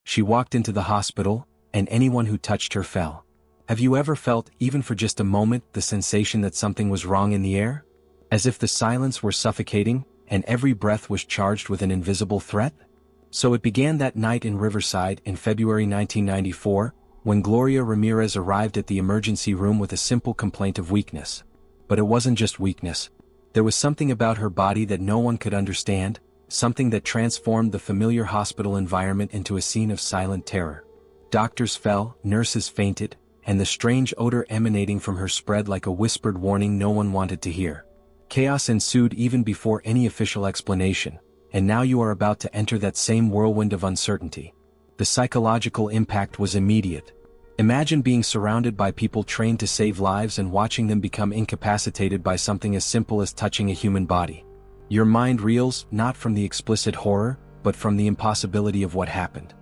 She walked into the hospital, and anyone who touched her fell. Have you ever felt, even for just a moment, the sensation that something was wrong in the air? As if the silence were suffocating, and every breath was charged with an invisible threat? So it began that night in Riverside in February 1994, when Gloria Ramirez arrived at the emergency room with a simple complaint of weakness. But it wasn't just weakness. There was something about her body that no one could understand, something that transformed the familiar hospital environment into a scene of silent terror. Doctors fell, nurses fainted, and the strange odor emanating from her spread like a whispered warning no one wanted to hear. Chaos ensued even before any official explanation, and now you are about to enter that same whirlwind of uncertainty. The psychological impact was immediate. Imagine being surrounded by people trained to save lives and watching them become incapacitated by something as simple as touching a human body. Your mind reels, not from the explicit horror, but from the impossibility of what happened.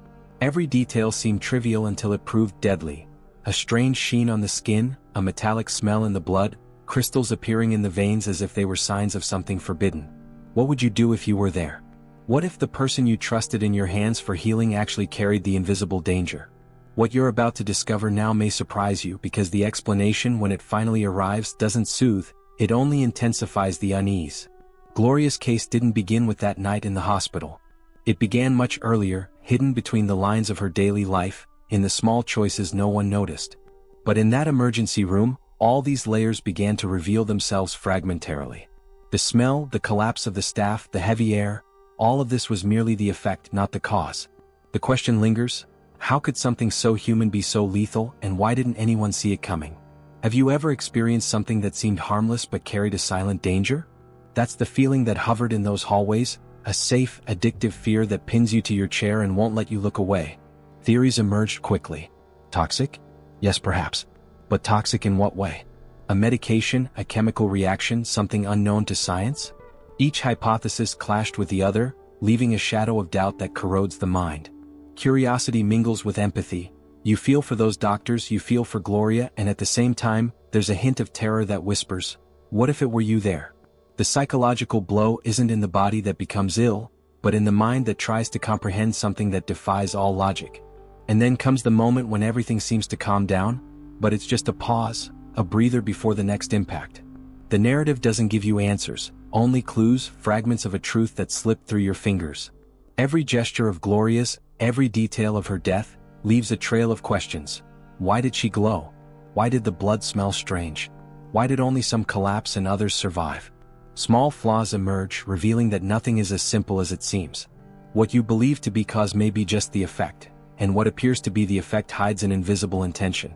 Every detail seemed trivial until it proved deadly. A strange sheen on the skin, a metallic smell in the blood, crystals appearing in the veins as if they were signs of something forbidden. What would you do if you were there? What if the person you trusted in your hands for healing actually carried the invisible danger? What you're about to discover now may surprise you because the explanation, when it finally arrives, doesn't soothe, it only intensifies the unease. Gloria's case didn't begin with that night in the hospital. It began much earlier, hidden between the lines of her daily life, in the small choices no one noticed. But in that emergency room, all these layers began to reveal themselves fragmentarily. The smell, the collapse of the staff, the heavy air, all of this was merely the effect, not the cause. The question lingers: how could something so human be so lethal, and why didn't anyone see it coming? Have you ever experienced something that seemed harmless but carried a silent danger? That's the feeling that hovered in those hallways, a safe, addictive fear that pins you to your chair and won't let you look away. Theories emerged quickly. Toxic? Yes, perhaps. But toxic in what way? A medication, a chemical reaction, something unknown to science? Each hypothesis clashed with the other, leaving a shadow of doubt that corrodes the mind. Curiosity mingles with empathy. You feel for those doctors, you feel for Gloria, and at the same time, there's a hint of terror that whispers, what if it were you there? The psychological blow isn't in the body that becomes ill, but in the mind that tries to comprehend something that defies all logic. And then comes the moment when everything seems to calm down, but it's just a pause, a breather before the next impact. The narrative doesn't give you answers, only clues, fragments of a truth that slipped through your fingers. Every gesture of Gloria's, every detail of her death, leaves a trail of questions. Why did she glow? Why did the blood smell strange? Why did only some collapse and others survive? Small flaws emerge, revealing that nothing is as simple as it seems. What you believe to be cause may be just the effect, and what appears to be the effect hides an invisible intention.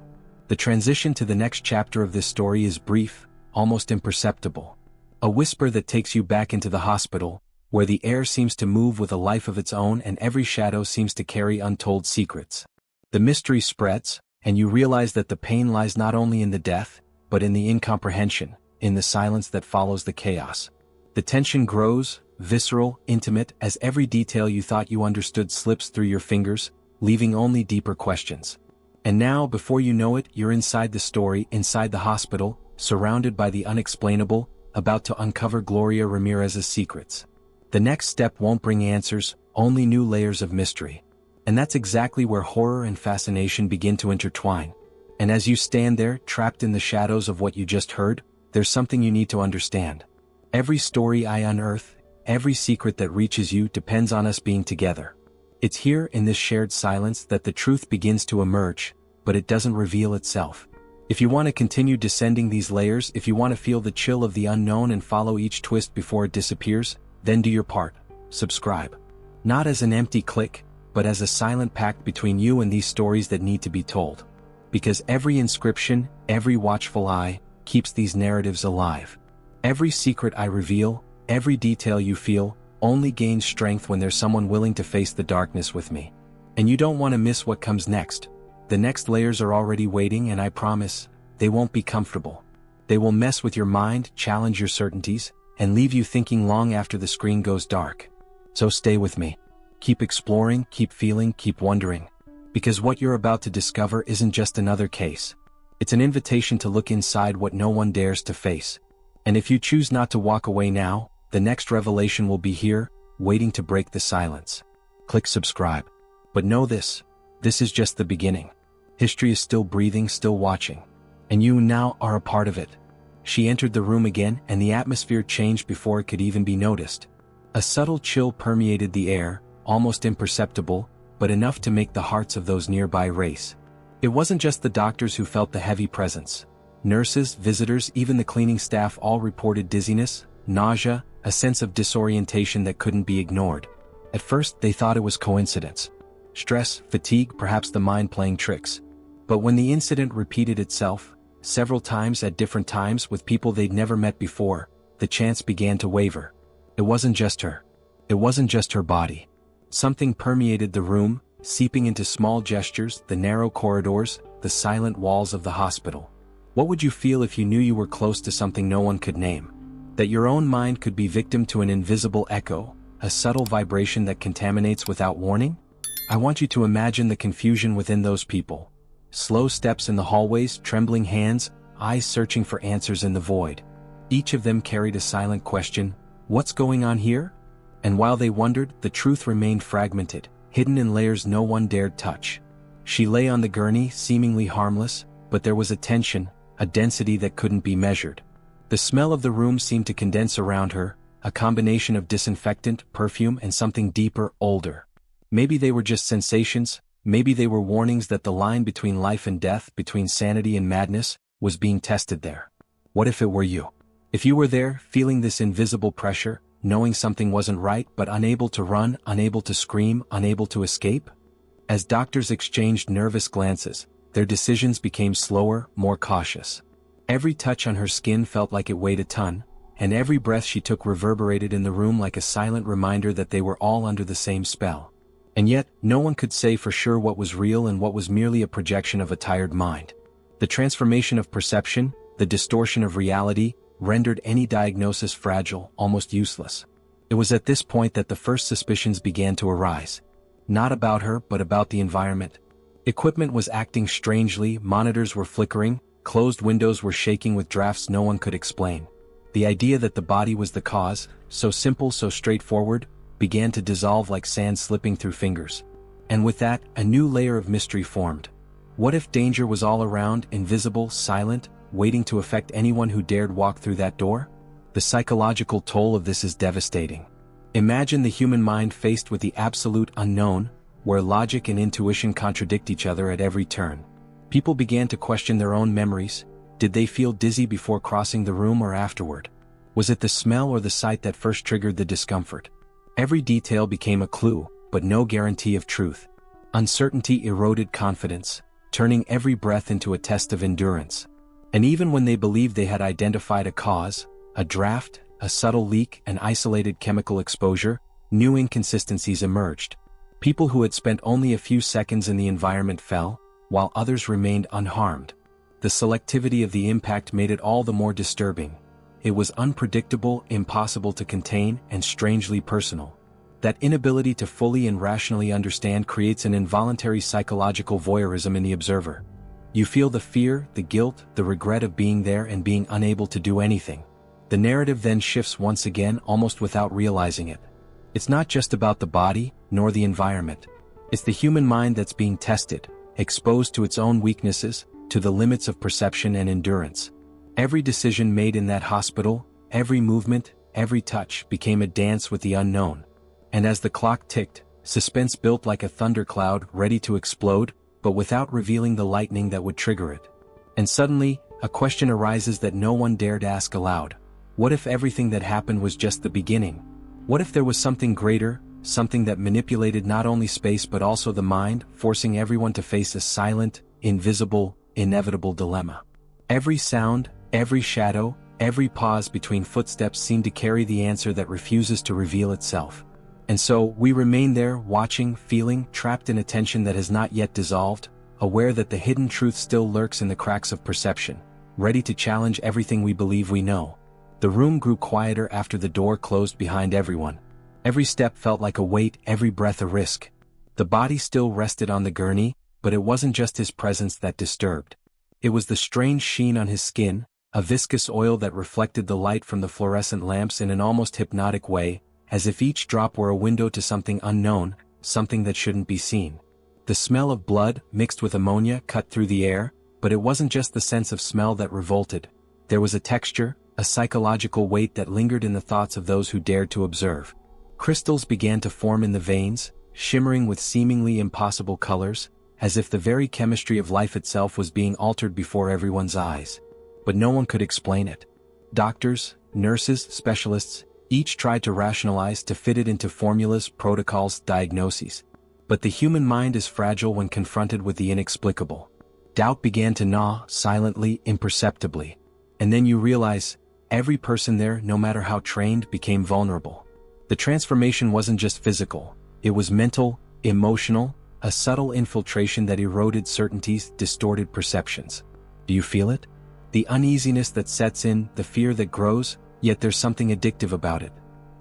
The transition to the next chapter of this story is brief, almost imperceptible. A whisper that takes you back into the hospital, where the air seems to move with a life of its own and every shadow seems to carry untold secrets. The mystery spreads, and you realize that the pain lies not only in the death, but in the incomprehension, in the silence that follows the chaos. The tension grows, visceral, intimate, as every detail you thought you understood slips through your fingers, leaving only deeper questions. And now, before you know it, you're inside the story, inside the hospital, surrounded by the unexplainable, about to uncover Gloria Ramirez's secrets. The next step won't bring answers, only new layers of mystery. And that's exactly where horror and fascination begin to intertwine. And as you stand there, trapped in the shadows of what you just heard, there's something you need to understand. Every story I unearth, every secret that reaches you depends on us being together. It's here in this shared silence that the truth begins to emerge, but it doesn't reveal itself. If you want to continue descending these layers, if you want to feel the chill of the unknown and follow each twist before it disappears, then do your part. Subscribe. Not as an empty click, but as a silent pact between you and these stories that need to be told. Because every inscription, every watchful eye, keeps these narratives alive. Every secret I reveal, every detail you feel, only gains strength when there's someone willing to face the darkness with me. And you don't want to miss what comes next. The next layers are already waiting, and I promise, they won't be comfortable. They will mess with your mind, challenge your certainties, and leave you thinking long after the screen goes dark. So stay with me. Keep exploring, keep feeling, keep wondering. Because what you're about to discover isn't just another case. It's an invitation to look inside what no one dares to face. And if you choose not to walk away now, the next revelation will be here, waiting to break the silence. Click subscribe. But know this. This is just the beginning. History is still breathing, still watching. And you now are a part of it. She entered the room again, and the atmosphere changed before it could even be noticed. A subtle chill permeated the air, almost imperceptible, but enough to make the hearts of those nearby race. It wasn't just the doctors who felt the heavy presence. Nurses, visitors, even the cleaning staff all reported dizziness, nausea, a sense of disorientation that couldn't be ignored. At first, they thought it was coincidence. Stress, fatigue, perhaps the mind playing tricks. But when the incident repeated itself, several times at different times with people they'd never met before, the chance began to waver. It wasn't just her. It wasn't just her body. Something permeated the room, seeping into small gestures, the narrow corridors, the silent walls of the hospital. What would you feel if you knew you were close to something no one could name? That your own mind could be victim to an invisible echo, a subtle vibration that contaminates without warning? I want you to imagine the confusion within those people. Slow steps in the hallways, trembling hands, eyes searching for answers in the void. Each of them carried a silent question, "What's going on here?" And while they wondered, the truth remained fragmented, hidden in layers no one dared touch. She lay on the gurney, seemingly harmless, but there was a tension, a density that couldn't be measured. The smell of the room seemed to condense around her, a combination of disinfectant, perfume, and something deeper, older. Maybe they were just sensations, maybe they were warnings that the line between life and death, between sanity and madness, was being tested there. What if it were you? If you were there, feeling this invisible pressure, knowing something wasn't right but unable to run, unable to scream, unable to escape? As doctors exchanged nervous glances, their decisions became slower, more cautious. Every touch on her skin felt like it weighed a ton, and every breath she took reverberated in the room like a silent reminder that they were all under the same spell. And yet, no one could say for sure what was real and what was merely a projection of a tired mind. The transformation of perception, the distortion of reality, rendered any diagnosis fragile, almost useless. It was at this point that the first suspicions began to arise. Not about her, but about the environment. Equipment was acting strangely, monitors were flickering, closed windows were shaking with drafts no one could explain. The idea that the body was the cause, so simple, so straightforward, began to dissolve like sand slipping through fingers. And with that, a new layer of mystery formed. What if danger was all around, invisible, silent, waiting to affect anyone who dared walk through that door? The psychological toll of this is devastating. Imagine the human mind faced with the absolute unknown, where logic and intuition contradict each other at every turn. People began to question their own memories. Did they feel dizzy before crossing the room or afterward? Was it the smell or the sight that first triggered the discomfort? Every detail became a clue, but no guarantee of truth. Uncertainty eroded confidence, turning every breath into a test of endurance. And even when they believed they had identified a cause, a draft, a subtle leak, an isolated chemical exposure, new inconsistencies emerged. People who had spent only a few seconds in the environment fell, while others remained unharmed. The selectivity of the impact made it all the more disturbing. It was unpredictable, impossible to contain, and strangely personal. That inability to fully and rationally understand creates an involuntary psychological voyeurism in the observer. You feel the fear, the guilt, the regret of being there and being unable to do anything. The narrative then shifts once again, almost without realizing it. It's not just about the body, nor the environment. It's the human mind that's being tested, exposed to its own weaknesses, to the limits of perception and endurance. Every decision made in that hospital, every movement, every touch became a dance with the unknown. And as the clock ticked, suspense built like a thundercloud ready to explode, but without revealing the lightning that would trigger it. And suddenly, a question arises that no one dared ask aloud. What if everything that happened was just the beginning? What if there was something greater, something that manipulated not only space but also the mind, forcing everyone to face a silent, invisible, inevitable dilemma? Every sound, every shadow, every pause between footsteps seemed to carry the answer that refuses to reveal itself. And so, we remain there, watching, feeling, trapped in a tension that has not yet dissolved, aware that the hidden truth still lurks in the cracks of perception, ready to challenge everything we believe we know. The room grew quieter after the door closed behind everyone. Every step felt like a weight, every breath a risk. The body still rested on the gurney, but it wasn't just his presence that disturbed. It was the strange sheen on his skin, a viscous oil that reflected the light from the fluorescent lamps in an almost hypnotic way, as if each drop were a window to something unknown, something that shouldn't be seen. The smell of blood mixed with ammonia cut through the air, but it wasn't just the sense of smell that revolted. There was a texture, a psychological weight that lingered in the thoughts of those who dared to observe. Crystals began to form in the veins, shimmering with seemingly impossible colors, as if the very chemistry of life itself was being altered before everyone's eyes. But no one could explain it. Doctors, nurses, specialists, each tried to rationalize, to fit it into formulas, protocols, diagnoses. But the human mind is fragile when confronted with the inexplicable. Doubt began to gnaw, silently, imperceptibly. And then you realize, every person there, no matter how trained, became vulnerable. The transformation wasn't just physical, it was mental, emotional, a subtle infiltration that eroded certainties, distorted perceptions. Do you feel it? The uneasiness that sets in, the fear that grows, yet there's something addictive about it.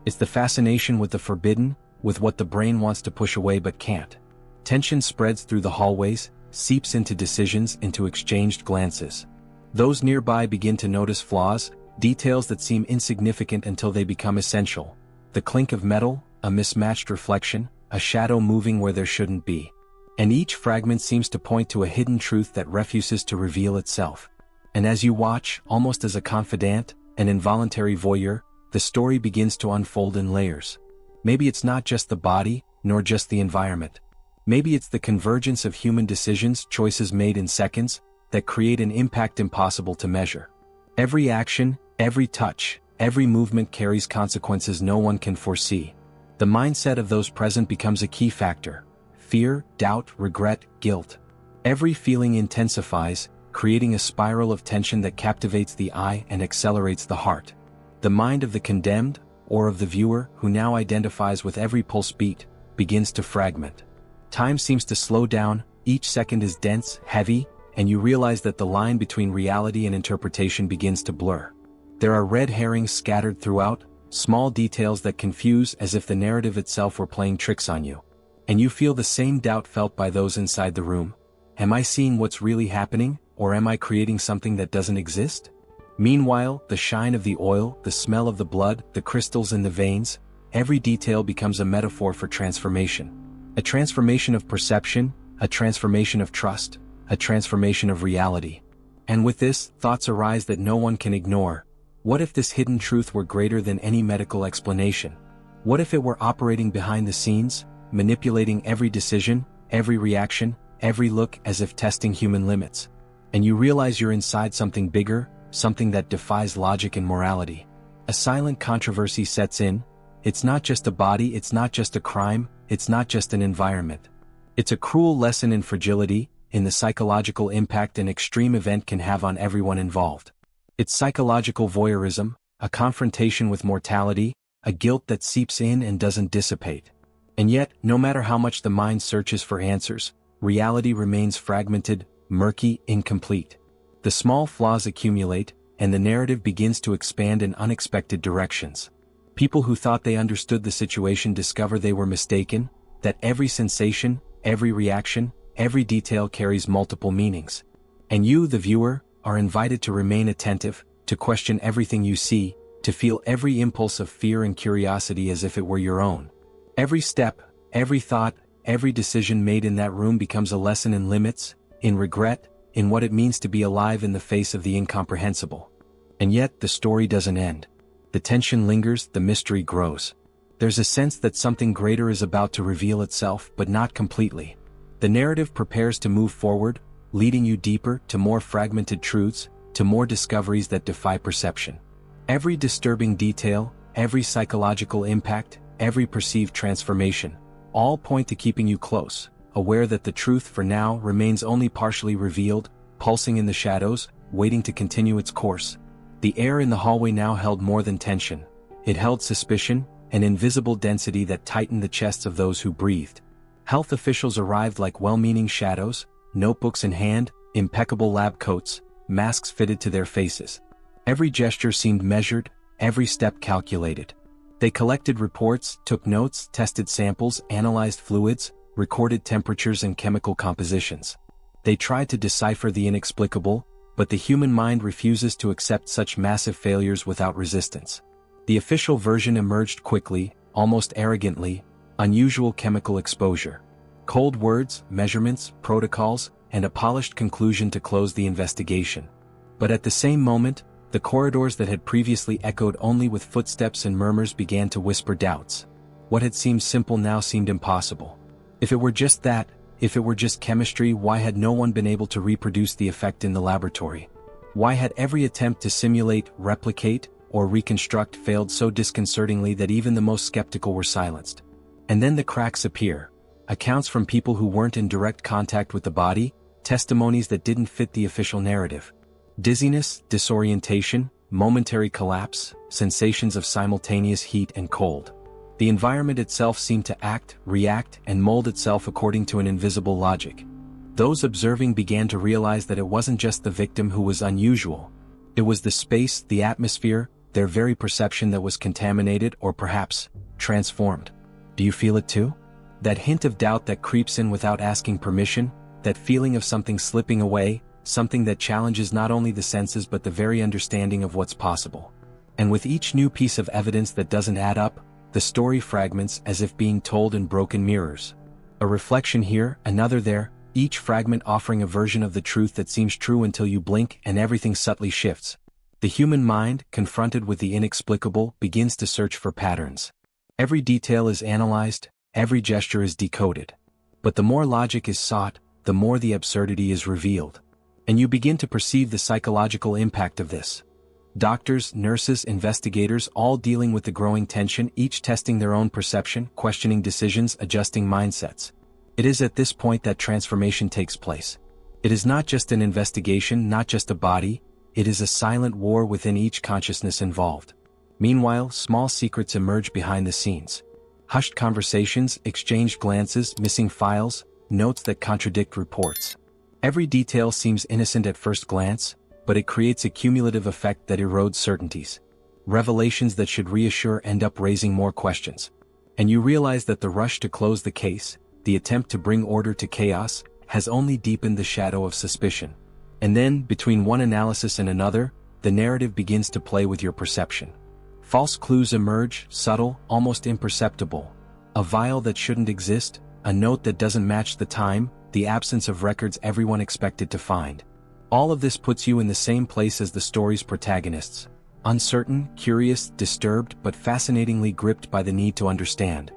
It's the fascination with the forbidden, with what the brain wants to push away but can't. Tension spreads through the hallways, seeps into decisions, into exchanged glances. Those nearby begin to notice flaws, details that seem insignificant until they become essential. The clink of metal, a mismatched reflection, a shadow moving where there shouldn't be. And each fragment seems to point to a hidden truth that refuses to reveal itself. And as you watch, almost as a confidant, an involuntary voyeur, the story begins to unfold in layers. Maybe it's not just the body, nor just the environment. Maybe it's the convergence of human decisions, choices made in seconds, that create an impact impossible to measure. Every action, every touch, every movement carries consequences no one can foresee. The mindset of those present becomes a key factor. Fear, doubt, regret, guilt. Every feeling intensifies, creating a spiral of tension that captivates the eye and accelerates the heart. The mind of the condemned, or of the viewer, who now identifies with every pulse beat, begins to fragment. Time seems to slow down, each second is dense, heavy, and you realize that the line between reality and interpretation begins to blur. There are red herrings scattered throughout, small details that confuse as if the narrative itself were playing tricks on you. And you feel the same doubt felt by those inside the room. Am I seeing what's really happening, or am I creating something that doesn't exist? Meanwhile, the shine of the oil, the smell of the blood, the crystals in the veins, every detail becomes a metaphor for transformation. A transformation of perception, a transformation of trust, a transformation of reality. And with this, thoughts arise that no one can ignore. What if this hidden truth were greater than any medical explanation? What if it were operating behind the scenes, manipulating every decision, every reaction, every look, as if testing human limits? And you realize you're inside something bigger, something that defies logic and morality. A silent controversy sets in. It's not just a body, it's not just a crime, it's not just an environment. It's a cruel lesson in fragility, in the psychological impact an extreme event can have on everyone involved. It's psychological voyeurism, a confrontation with mortality, a guilt that seeps in and doesn't dissipate. And yet, no matter how much the mind searches for answers, reality remains fragmented, murky, incomplete. The small flaws accumulate, and the narrative begins to expand in unexpected directions. People who thought they understood the situation discover they were mistaken, that every sensation, every reaction, every detail carries multiple meanings. And you, the viewer, are invited to remain attentive, to question everything you see, to feel every impulse of fear and curiosity as if it were your own. Every step, every thought, every decision made in that room becomes a lesson in limits, in regret, in what it means to be alive in the face of the incomprehensible. And yet, the story doesn't end. The tension lingers, the mystery grows. There's a sense that something greater is about to reveal itself, but not completely. The narrative prepares to move forward, leading you deeper, to more fragmented truths, to more discoveries that defy perception. Every disturbing detail, every psychological impact, every perceived transformation, all point to keeping you close, aware that the truth for now remains only partially revealed, pulsing in the shadows, waiting to continue its course. The air in the hallway now held more than tension. It held suspicion, an invisible density that tightened the chests of those who breathed. Health officials arrived like well-meaning shadows, notebooks in hand, impeccable lab coats, masks fitted to their faces. Every gesture seemed measured, every step calculated. They collected reports, took notes, tested samples, analyzed fluids, recorded temperatures and chemical compositions. They tried to decipher the inexplicable, but the human mind refuses to accept such massive failures without resistance. The official version emerged quickly, almost arrogantly. unusual chemical exposure, cold words, measurements, protocols, and a polished conclusion to close the investigation. But at the same moment, the corridors that had previously echoed only with footsteps and murmurs began to whisper doubts. What had seemed simple now seemed impossible. If it were just that, if it were just chemistry, why had no one been able to reproduce the effect in the laboratory? Why had every attempt to simulate, replicate, or reconstruct failed so disconcertingly that even the most skeptical were silenced? And then the cracks appear. Accounts from people who weren't in direct contact with the body, testimonies that didn't fit the official narrative. Dizziness, disorientation, momentary collapse, sensations of simultaneous heat and cold. The environment itself seemed to act, react, and mold itself according to an invisible logic. Those observing began to realize that it wasn't just the victim who was unusual. It was the space, the atmosphere, their very perception that was contaminated or perhaps transformed. Do you feel it too? That hint of doubt that creeps in without asking permission, that feeling of something slipping away, something that challenges not only the senses but the very understanding of what's possible. And with each new piece of evidence that doesn't add up, the story fragments as if being told in broken mirrors. A reflection here, another there, each fragment offering a version of the truth that seems true until you blink and everything subtly shifts. The human mind, confronted with the inexplicable, begins to search for patterns. Every detail is analyzed, every gesture is decoded. But the more logic is sought, the more the absurdity is revealed. And you begin to perceive the psychological impact of this. Doctors, nurses, investigators, all dealing with the growing tension, each testing their own perception, questioning decisions, adjusting mindsets. It is at this point that transformation takes place. It is not just an investigation, not just a body, it is a silent war within each consciousness involved. Meanwhile, small secrets emerge behind the scenes. Hushed conversations, exchanged glances, missing files, notes that contradict reports. Every detail seems innocent at first glance, but it creates a cumulative effect that erodes certainties. Revelations that should reassure end up raising more questions. And you realize that the rush to close the case, the attempt to bring order to chaos, has only deepened the shadow of suspicion. And then, between one analysis and another, the narrative begins to play with your perception. False clues emerge, subtle, almost imperceptible. A vial that shouldn't exist, a note that doesn't match the time, the absence of records everyone expected to find. All of this puts you in the same place as the story's protagonists. Uncertain, curious, disturbed, but fascinatingly gripped by the need to understand.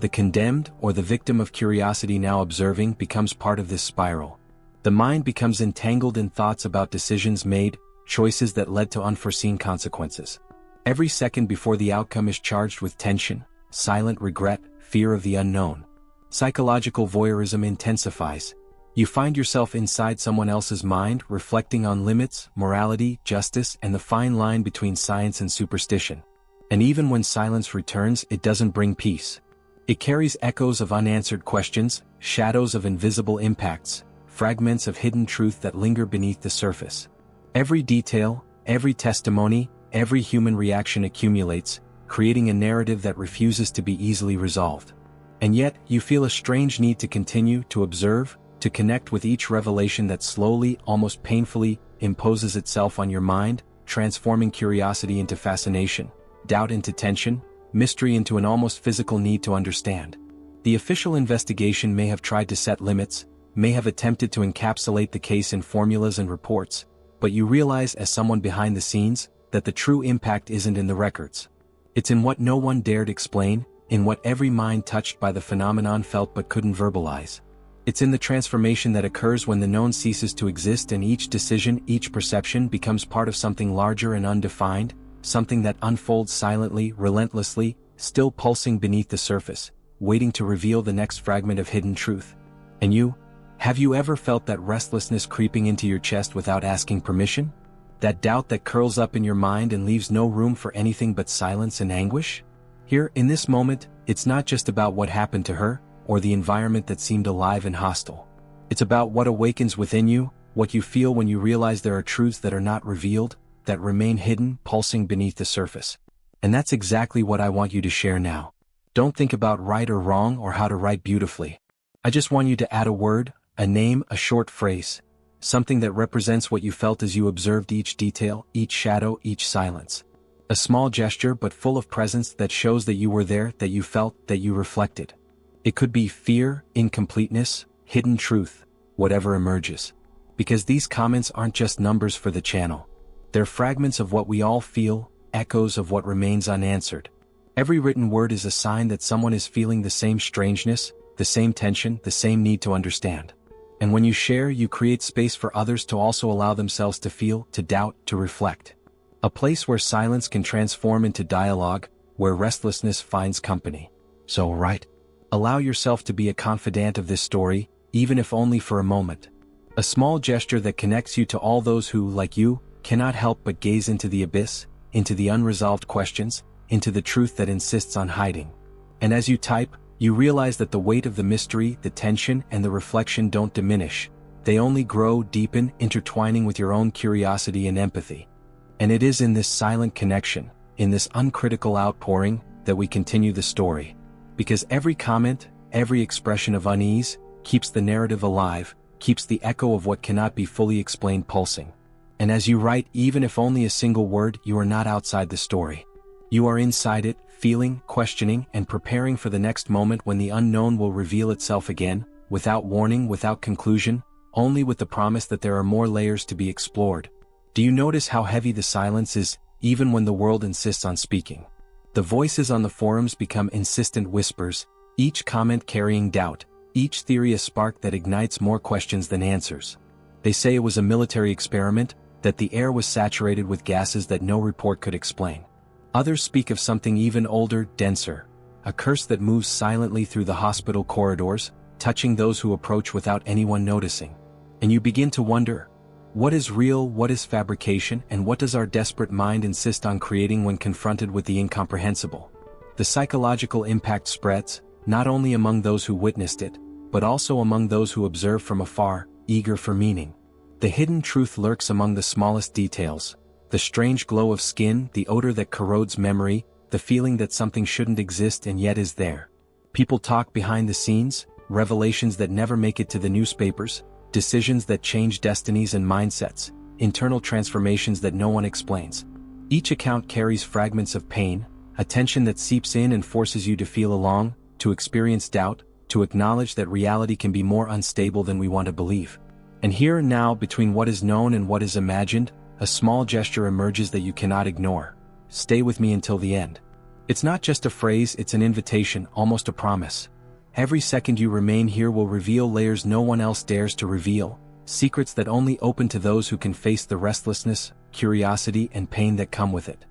The condemned, or the victim of curiosity now observing, becomes part of this spiral. The mind becomes entangled in thoughts about decisions made, choices that led to unforeseen consequences. Every second before the outcome is charged with tension, silent regret, fear of the unknown. Psychological voyeurism intensifies. You find yourself inside someone else's mind, reflecting on limits, morality, justice, and the fine line between science and superstition. And even when silence returns, it doesn't bring peace. It carries echoes of unanswered questions, shadows of invisible impacts, fragments of hidden truth that linger beneath the surface. Every detail, every testimony, every human reaction accumulates, creating a narrative that refuses to be easily resolved. And yet, you feel a strange need to continue, to observe, to connect with each revelation that slowly, almost painfully, imposes itself on your mind, transforming curiosity into fascination, doubt into tension, mystery into an almost physical need to understand. The official investigation may have tried to set limits, may have attempted to encapsulate the case in formulas and reports, but you realize as someone behind the scenes, that the true impact isn't in the records. It's in what no one dared explain, in what every mind touched by the phenomenon felt but couldn't verbalize. It's in the transformation that occurs when the known ceases to exist and each decision, each perception becomes part of something larger and undefined, something that unfolds silently, relentlessly, still pulsing beneath the surface, waiting to reveal the next fragment of hidden truth. And you? Have you ever felt that restlessness creeping into your chest without asking permission? That doubt that curls up in your mind and leaves no room for anything but silence and anguish? Here, in this moment, it's not just about what happened to her, or the environment that seemed alive and hostile. It's about what awakens within you, what you feel when you realize there are truths that are not revealed, that remain hidden, pulsing beneath the surface. And that's exactly what I want you to share now. Don't think about right or wrong or how to write beautifully. I just want you to add a word, a name, a short phrase. Something that represents what you felt as you observed each detail, each shadow, each silence. A small gesture but full of presence that shows that you were there, that you felt, that you reflected. It could be fear, incompleteness, hidden truth, whatever emerges. Because these comments aren't just numbers for the channel. They're fragments of what we all feel, echoes of what remains unanswered. Every written word is a sign that someone is feeling the same strangeness, the same tension, the same need to understand. And when you share, you create space for others to also allow themselves to feel, to doubt, to reflect. A place where silence can transform into dialogue, where restlessness finds company. So, allow yourself to be a confidant of this story, even if only for a moment. A small gesture that connects you to all those who, like you, cannot help but gaze into the abyss, into the unresolved questions, into the truth that insists on hiding. And as you type, you realize that the weight of the mystery, the tension, and the reflection don't diminish. They only grow, deepen, intertwining with your own curiosity and empathy. And it is in this silent connection, in this uncritical outpouring, that we continue the story. Because every comment, every expression of unease, keeps the narrative alive, keeps the echo of what cannot be fully explained pulsing. And as you write, even if only a single word, you are not outside the story. You are inside it, feeling, questioning, and preparing for the next moment when the unknown will reveal itself again, without warning, without conclusion, only with the promise that there are more layers to be explored. Do you notice how heavy the silence is, even when the world insists on speaking? The voices on the forums become insistent whispers, each comment carrying doubt, each theory a spark that ignites more questions than answers. They say it was a military experiment, that the air was saturated with gases that no report could explain. Others speak of something even older, denser, a curse that moves silently through the hospital corridors, touching those who approach without anyone noticing. And you begin to wonder, what is real, what is fabrication, and what does our desperate mind insist on creating when confronted with the incomprehensible? The psychological impact spreads, not only among those who witnessed it, but also among those who observe from afar, eager for meaning. The hidden truth lurks among the smallest details. The strange glow of skin, the odor that corrodes memory, the feeling that something shouldn't exist and yet is there. People talk behind the scenes, revelations that never make it to the newspapers, decisions that change destinies and mindsets, internal transformations that no one explains. Each account carries fragments of pain, a tension that seeps in and forces you to feel along, to experience doubt, to acknowledge that reality can be more unstable than we want to believe. And here and now, between what is known and what is imagined, a small gesture emerges that you cannot ignore. Stay with me until the end. It's not just a phrase, it's an invitation, almost a promise. Every second you remain here will reveal layers no one else dares to reveal, secrets that only open to those who can face the restlessness, curiosity, and pain that come with it.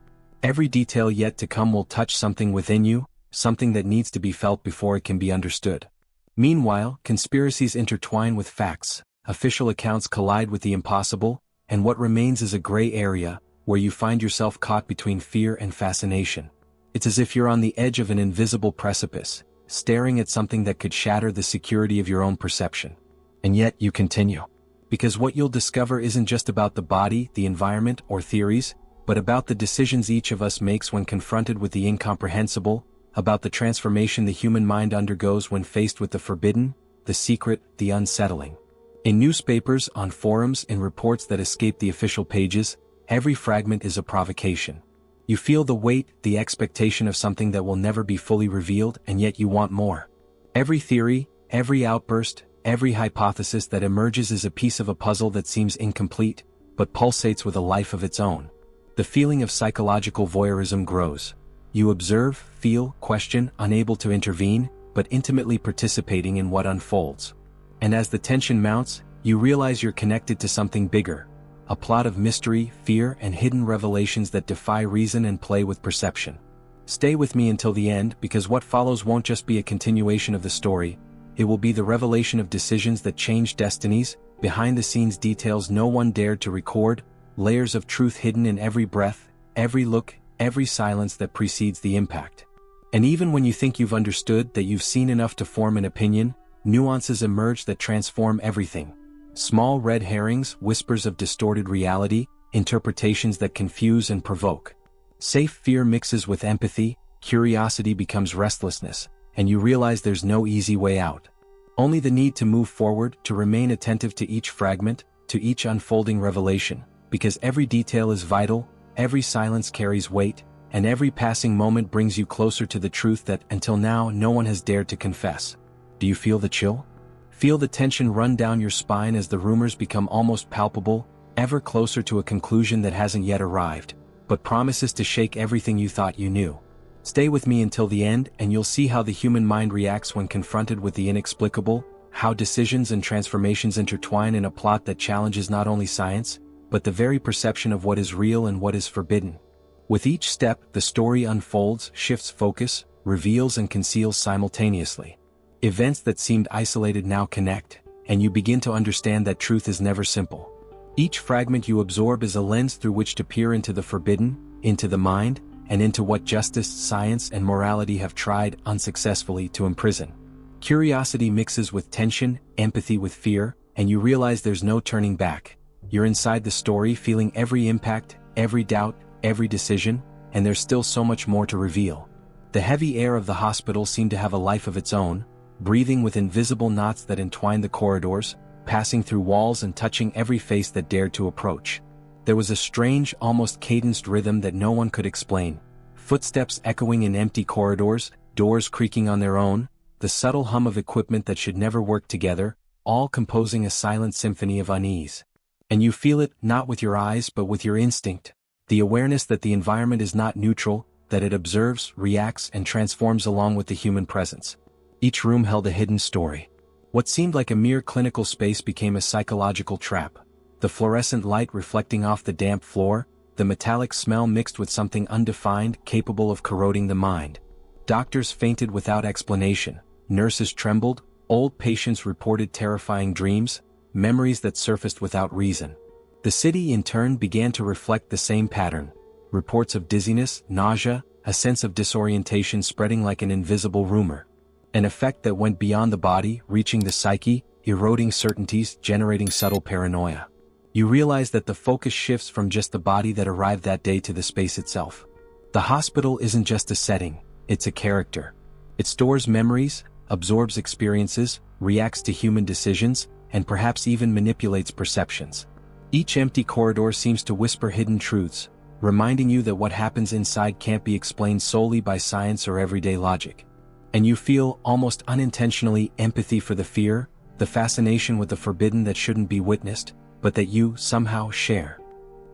Every detail yet to come will touch something within you, something that needs to be felt before it can be understood. Meanwhile, conspiracies intertwine with facts, official accounts collide with the impossible, and what remains is a gray area, where you find yourself caught between fear and fascination. It's as if you're on the edge of an invisible precipice, staring at something that could shatter the security of your own perception. And yet you continue. Because what you'll discover isn't just about the body, the environment, or theories, but about the decisions each of us makes when confronted with the incomprehensible, about the transformation the human mind undergoes when faced with the forbidden, the secret, the unsettling. In newspapers, on forums, in reports that escape the official pages, every fragment is a provocation. You feel the weight, the expectation of something that will never be fully revealed, and yet you want more. Every theory, every outburst, every hypothesis that emerges is a piece of a puzzle that seems incomplete, but pulsates with a life of its own. The feeling of psychological voyeurism grows. You observe, feel, question, unable to intervene, but intimately participating in what unfolds. And as the tension mounts, you realize you're connected to something bigger. A plot of mystery, fear, and hidden revelations that defy reason and play with perception. Stay with me until the end, because what follows won't just be a continuation of the story, it will be the revelation of decisions that change destinies, behind-the-scenes details no one dared to record, layers of truth hidden in every breath, every look, every silence that precedes the impact. And even when you think you've understood, that you've seen enough to form an opinion, nuances emerge that transform everything. Small red herrings, whispers of distorted reality, interpretations that confuse and provoke. Safe fear mixes with empathy, curiosity becomes restlessness, and you realize there's no easy way out. Only the need to move forward, to remain attentive to each fragment, to each unfolding revelation, because every detail is vital, every silence carries weight, and every passing moment brings you closer to the truth that, until now, no one has dared to confess. Do you feel the chill? Feel the tension run down your spine as the rumors become almost palpable, ever closer to a conclusion that hasn't yet arrived, but promises to shake everything you thought you knew. Stay with me until the end and you'll see how the human mind reacts when confronted with the inexplicable, how decisions and transformations intertwine in a plot that challenges not only science, but the very perception of what is real and what is forbidden. With each step, the story unfolds, shifts focus, reveals and conceals simultaneously. Events that seemed isolated now connect, and you begin to understand that truth is never simple. Each fragment you absorb is a lens through which to peer into the forbidden, into the mind, and into what justice, science, and morality have tried unsuccessfully to imprison. Curiosity mixes with tension, empathy with fear, and you realize there's no turning back. You're inside the story, feeling every impact, every doubt, every decision, and there's still so much more to reveal. The heavy air of the hospital seemed to have a life of its own, breathing with invisible knots that entwined the corridors, passing through walls and touching every face that dared to approach. There was a strange, almost cadenced rhythm that no one could explain. Footsteps echoing in empty corridors, doors creaking on their own, the subtle hum of equipment that should never work together, all composing a silent symphony of unease. And you feel it, not with your eyes but with your instinct. The awareness that the environment is not neutral, that it observes, reacts, and transforms along with the human presence. Each room held a hidden story. What seemed like a mere clinical space became a psychological trap. The fluorescent light reflecting off the damp floor, the metallic smell mixed with something undefined, capable of corroding the mind. Doctors fainted without explanation, nurses trembled, old patients reported terrifying dreams, memories that surfaced without reason. The city in turn began to reflect the same pattern. Reports of dizziness, nausea, a sense of disorientation spreading like an invisible rumor. An effect that went beyond the body, reaching the psyche, eroding certainties, generating subtle paranoia. You realize that the focus shifts from just the body that arrived that day to the space itself. The hospital isn't just a setting, it's a character. It stores memories, absorbs experiences, reacts to human decisions, and perhaps even manipulates perceptions. Each empty corridor seems to whisper hidden truths, reminding you that what happens inside can't be explained solely by science or everyday logic. And you feel, almost unintentionally, empathy for the fear, the fascination with the forbidden that shouldn't be witnessed, but that you, somehow, share.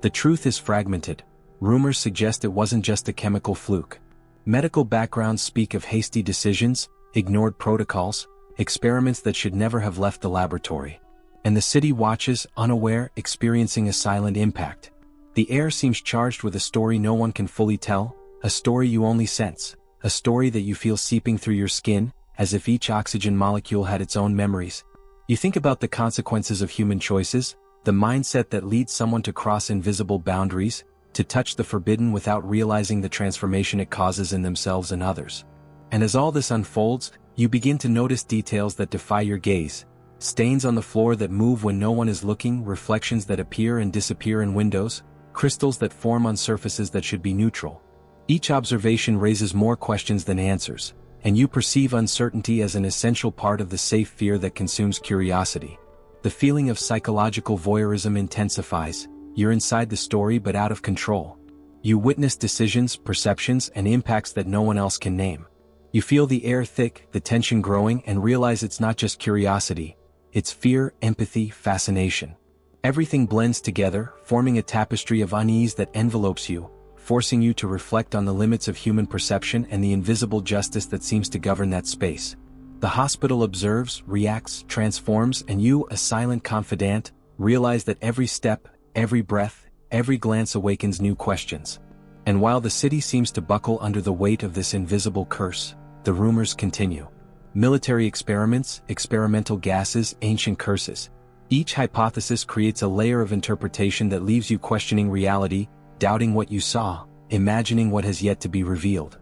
The truth is fragmented. Rumors suggest it wasn't just a chemical fluke. Medical backgrounds speak of hasty decisions, ignored protocols, experiments that should never have left the laboratory. And the city watches, unaware, experiencing a silent impact. The air seems charged with a story no one can fully tell, a story you only sense, a story that you feel seeping through your skin, as if each oxygen molecule had its own memories. You think about the consequences of human choices, the mindset that leads someone to cross invisible boundaries, to touch the forbidden without realizing the transformation it causes in themselves and others. And as all this unfolds, you begin to notice details that defy your gaze. Stains on the floor that move when no one is looking, reflections that appear and disappear in windows, crystals that form on surfaces that should be neutral. Each observation raises more questions than answers, and you perceive uncertainty as an essential part of the safe fear that consumes curiosity. The feeling of psychological voyeurism intensifies. You're inside the story but out of control. You witness decisions, perceptions, and impacts that no one else can name. You feel the air thick, the tension growing, and realize it's not just curiosity. It's fear, empathy, fascination. Everything blends together, forming a tapestry of unease that envelopes you, forcing you to reflect on the limits of human perception and the invisible justice that seems to govern that space. The hospital observes, reacts, transforms, and you, a silent confidant, realize that every step, every breath, every glance awakens new questions. And while the city seems to buckle under the weight of this invisible curse, the rumors continue. Military experiments, experimental gases, ancient curses. Each hypothesis creates a layer of interpretation that leaves you questioning reality, doubting what you saw, imagining what has yet to be revealed.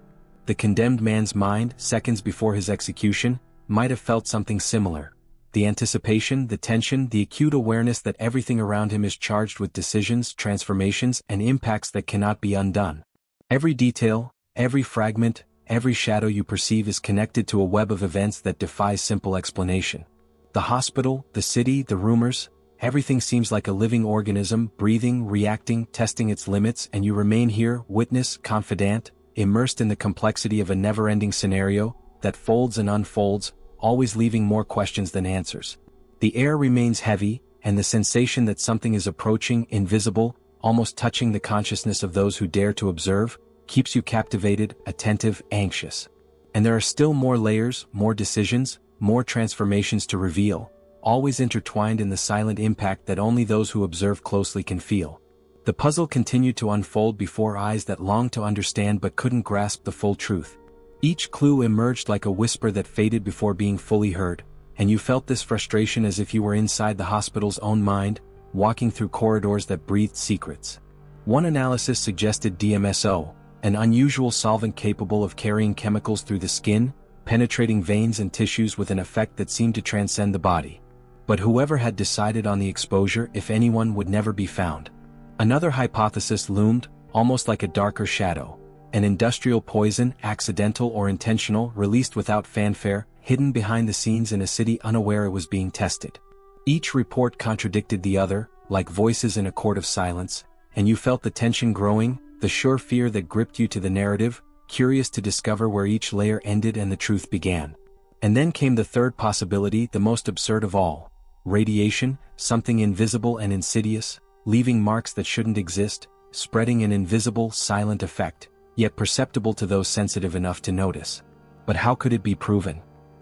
The condemned man's mind, seconds before his execution, might have felt something similar. The anticipation, the tension, the acute awareness that everything around him is charged with decisions, transformations, and impacts that cannot be undone. Every detail, every fragment, every shadow you perceive is connected to a web of events that defies simple explanation. The hospital, the city, the rumors, Everything seems like a living organism, breathing, reacting, testing its limits, and you remain here, witness, confidant, immersed in the complexity of a never-ending scenario that folds and unfolds, always leaving more questions than answers. The air remains heavy, and the sensation that something is approaching, invisible, almost touching the consciousness of those who dare to observe, keeps you captivated, attentive, anxious. And there are still more layers, more decisions, more transformations to reveal, always intertwined in the silent impact that only those who observe closely can feel. The puzzle continued to unfold before eyes that longed to understand but couldn't grasp the full truth. Each clue emerged like a whisper that faded before being fully heard, and you felt this frustration as if you were inside the hospital's own mind, walking through corridors that breathed secrets. One analysis suggested DMSO, an unusual solvent capable of carrying chemicals through the skin, penetrating veins and tissues with an effect that seemed to transcend the body. But whoever had decided on the exposure, if anyone, would never be found. Another hypothesis loomed, almost like a darker shadow. An industrial poison, accidental or intentional, released without fanfare, hidden behind the scenes in a city unaware it was being tested. Each report contradicted the other, like voices in a court of silence, and you felt the tension growing, the sure fear that gripped you to the narrative, curious to discover where each layer ended and the truth began. And then came the third possibility, the most absurd of all. Radiation, something invisible and insidious, leaving marks that shouldn't exist, spreading an invisible, silent effect, yet perceptible to those sensitive enough to notice. But how could it be proven?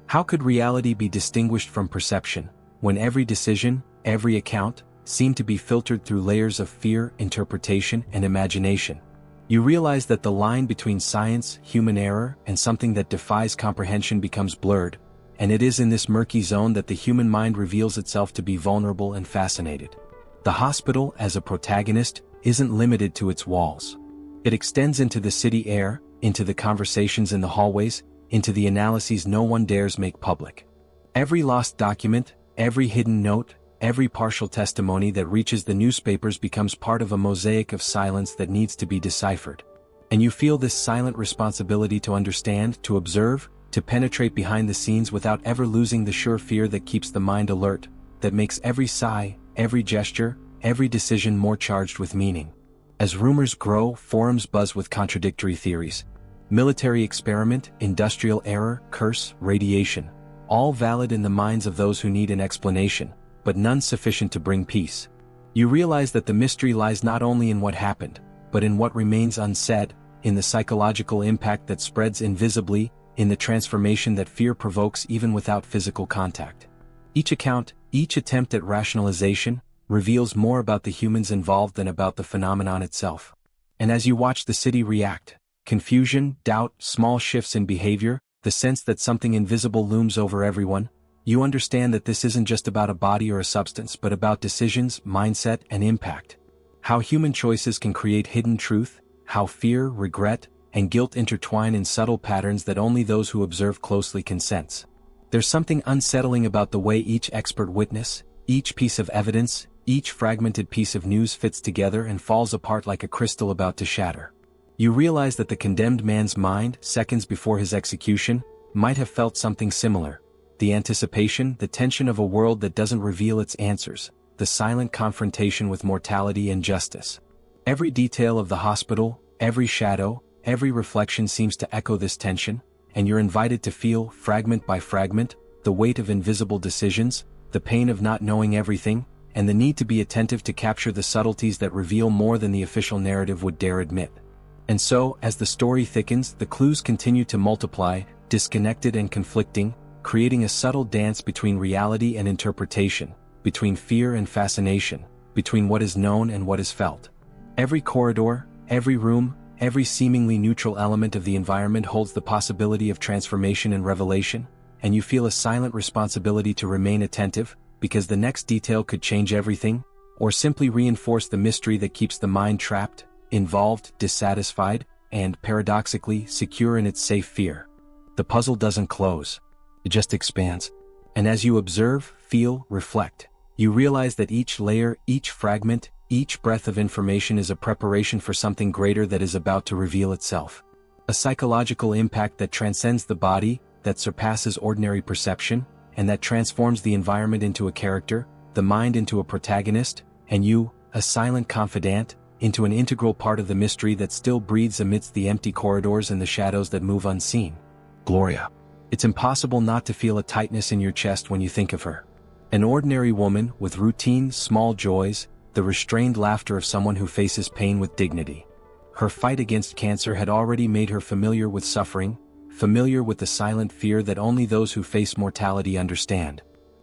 How could reality be distinguished from perception, when every decision, every account, seemed to be filtered through layers of fear, interpretation, and imagination? You realize that the line between science, human error, and something that defies comprehension becomes blurred, and it is in this murky zone that the human mind reveals itself to be vulnerable and fascinated. The hospital, as a protagonist, isn't limited to its walls. It extends into the city air, into the conversations in the hallways, into the analyses no one dares make public. Every lost document, every hidden note, every partial testimony that reaches the newspapers becomes part of a mosaic of silence that needs to be deciphered. And you feel this silent responsibility to understand, to observe, to penetrate behind the scenes without ever losing the sure fear that keeps the mind alert, that makes every sigh, every gesture, every decision more charged with meaning. As rumors grow, forums buzz with contradictory theories. Military experiment, industrial error, curse, radiation. All valid in the minds of those who need an explanation, but none sufficient to bring peace. You realize that the mystery lies not only in what happened, but in what remains unsaid, in the psychological impact that spreads invisibly, in the transformation that fear provokes even without physical contact. Each account, each attempt at rationalization, reveals more about the humans involved than about the phenomenon itself. And as you watch the city react, confusion, doubt, small shifts in behavior, the sense that something invisible looms over everyone, you understand that this isn't just about a body or a substance but about decisions, mindset, and impact. How human choices can create hidden truth, how fear, regret, and guilt intertwine in subtle patterns that only those who observe closely can sense. There's something unsettling about the way each expert witness, each piece of evidence, each fragmented piece of news fits together and falls apart like a crystal about to shatter. You realize that the condemned man's mind, seconds before his execution, might have felt something similar. The anticipation, the tension of a world that doesn't reveal its answers, the silent confrontation with mortality and justice. Every detail of the hospital, every shadow, every reflection seems to echo this tension, and you're invited to feel, fragment by fragment, the weight of invisible decisions, the pain of not knowing everything, and the need to be attentive to capture the subtleties that reveal more than the official narrative would dare admit. And so, as the story thickens, the clues continue to multiply, disconnected and conflicting, creating a subtle dance between reality and interpretation, between fear and fascination, between what is known and what is felt. Every corridor, every room, every seemingly neutral element of the environment holds the possibility of transformation and revelation, and you feel a silent responsibility to remain attentive, because the next detail could change everything, or simply reinforce the mystery that keeps the mind trapped, involved, dissatisfied, and, paradoxically, secure in its safe fear. The puzzle doesn't close. It just expands. And as you observe, feel, reflect, you realize that each layer, each fragment, each breath of information is a preparation for something greater that is about to reveal itself. A psychological impact that transcends the body, that surpasses ordinary perception, and that transforms the environment into a character, the the mind into a protagonist, and you, a silent confidant, into an integral part of the mystery that still breathes amidst the empty corridors and the shadows that move unseen. Gloria. It's impossible not to feel a tightness in your chest when you think of her. An ordinary woman with routine, small joys, the restrained laughter of someone who faces pain with dignity. Her fight against cancer had already made her familiar with suffering, familiar with the silent fear that only those who face mortality understand.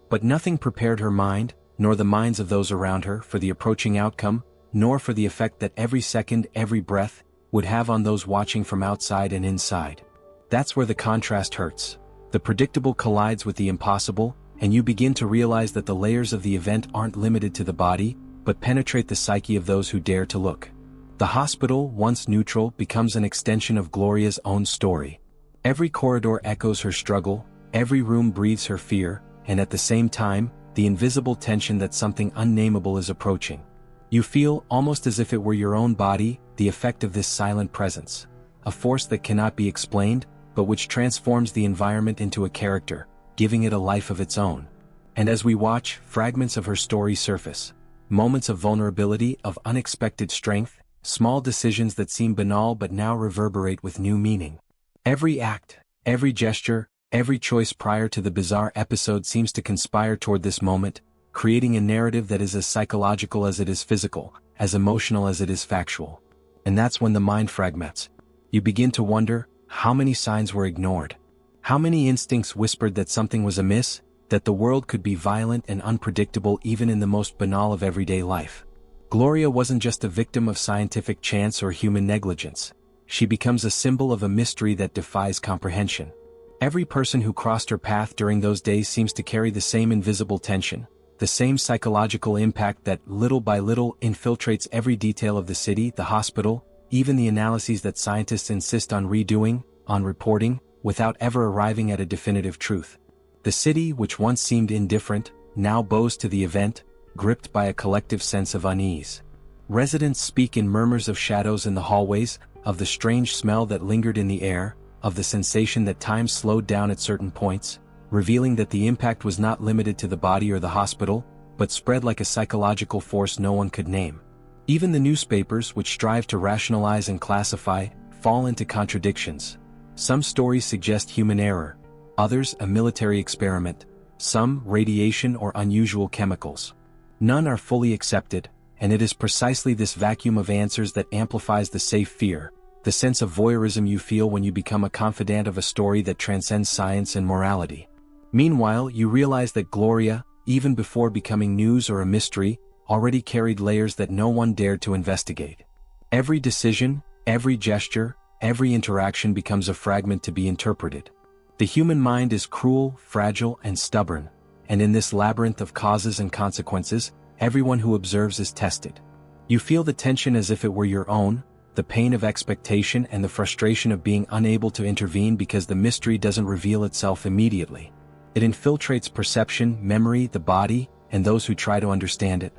But nothing prepared her mind, nor the minds of those around her, for the approaching outcome, nor for the effect that every second, every breath, would have on those watching from outside and inside. That's where the contrast hurts. The predictable collides with the impossible, and you begin to realize that the layers of the event aren't limited to the body, but penetrate the psyche of those who dare to look. The hospital, once neutral, becomes an extension of Gloria's own story. Every corridor echoes her struggle, every room breathes her fear, and at the same time, the invisible tension that something unnameable is approaching. You feel, almost as if it were your own body, the effect of this silent presence. A force that cannot be explained, but which transforms the environment into a character, giving it a life of its own. And as we watch, fragments of her story surface. Moments of vulnerability, of unexpected strength, small decisions that seem banal but now reverberate with new meaning. Every act, every gesture, every choice prior to the bizarre episode seems to conspire toward this moment, creating a narrative that is as psychological as it is physical, as emotional as it is factual. And that's when the mind fragments. You begin to wonder, how many signs were ignored? How many instincts whispered that something was amiss, that the world could be violent and unpredictable even in the most banal of everyday life? Gloria wasn't just a victim of scientific chance or human negligence. She becomes a symbol of a mystery that defies comprehension. Every person who crossed her path during those days seems to carry the same invisible tension, the same psychological impact that, little by little, infiltrates every detail of the city, the hospital, even the analyses that scientists insist on redoing, on reporting, without ever arriving at a definitive truth. The city, which once seemed indifferent, now bows to the event, gripped by a collective sense of unease. Residents speak in murmurs of shadows in the hallways, of the strange smell that lingered in the air, of the sensation that time slowed down at certain points, revealing that the impact was not limited to the body or the hospital, but spread like a psychological force no one could name. Even the newspapers, which strive to rationalize and classify, fall into contradictions. Some stories suggest human error, others a military experiment, some radiation or unusual chemicals. None are fully accepted, and it is precisely this vacuum of answers that amplifies the safe fear, the sense of voyeurism you feel when you become a confidant of a story that transcends science and morality. Meanwhile, you realize that Gloria, even before becoming news or a mystery, already carried layers that no one dared to investigate. Every decision, every gesture, every interaction becomes a fragment to be interpreted. The human mind is cruel, fragile, and stubborn, and in this labyrinth of causes and consequences, everyone who observes is tested. You feel the tension as if it were your own, the pain of expectation and the frustration of being unable to intervene because the mystery doesn't reveal itself immediately. It infiltrates perception, memory, the body, and those who try to understand it.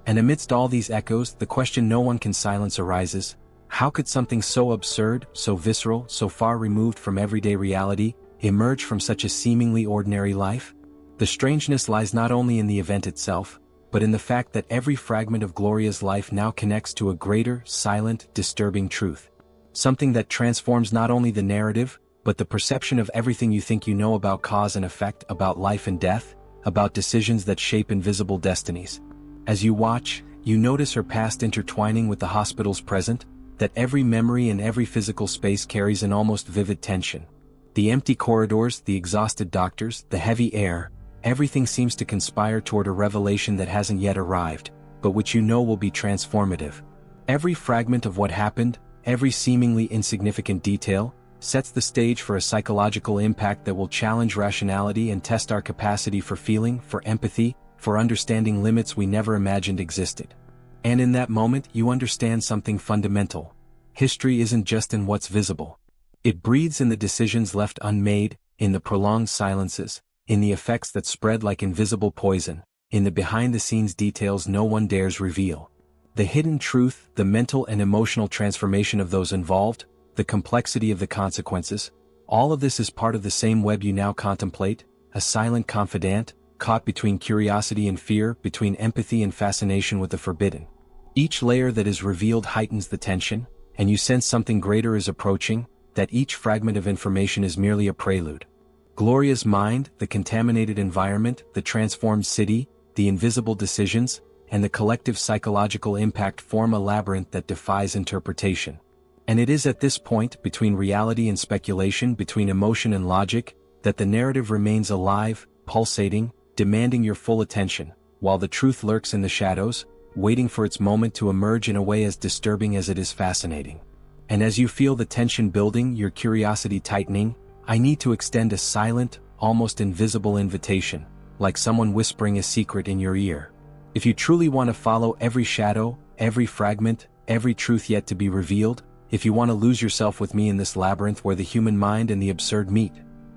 And amidst all these echoes, the question no one can silence arises: how could something so absurd, so visceral, so far removed from everyday reality, emerge from such a seemingly ordinary life? The strangeness lies not only in the event itself, but in the fact that every fragment of Gloria's life now connects to a greater, silent, disturbing truth. Something that transforms not only the narrative, but the perception of everything you think you know about cause and effect, about life and death, about decisions that shape invisible destinies. As you watch, you notice her past intertwining with the hospital's present, that every memory and every physical space carries an almost vivid tension. The empty corridors, the exhausted doctors, the heavy air, everything seems to conspire toward a revelation that hasn't yet arrived, but which you know will be transformative. Every fragment of what happened, every seemingly insignificant detail, sets the stage for a psychological impact that will challenge rationality and test our capacity for feeling, for empathy, for understanding limits we never imagined existed. And in that moment, you understand something fundamental. History isn't just in what's visible. It breathes in the decisions left unmade, in the prolonged silences, in the effects that spread like invisible poison, in the behind-the-scenes details no one dares reveal. The hidden truth, the mental and emotional transformation of those involved, the complexity of the consequences, all of this is part of the same web you now contemplate, a silent confidant, caught between curiosity and fear, between empathy and fascination with the forbidden. Each layer that is revealed heightens the tension, and you sense something greater is approaching, that each fragment of information is merely a prelude. Gloria's mind, the contaminated environment, the transformed city, the invisible decisions, and the collective psychological impact form a labyrinth that defies interpretation. And it is at this point, between reality and speculation, between emotion and logic, that the narrative remains alive, pulsating, demanding your full attention, while the truth lurks in the shadows, waiting for its moment to emerge in a way as disturbing as it is fascinating. And as you feel the tension building, your curiosity tightening, I need to extend a silent, almost invisible invitation, like someone whispering a secret in your ear. If you truly want to follow every shadow, every fragment, every truth yet to be revealed, if you want to lose yourself with me in this labyrinth where the human mind and the absurd meet,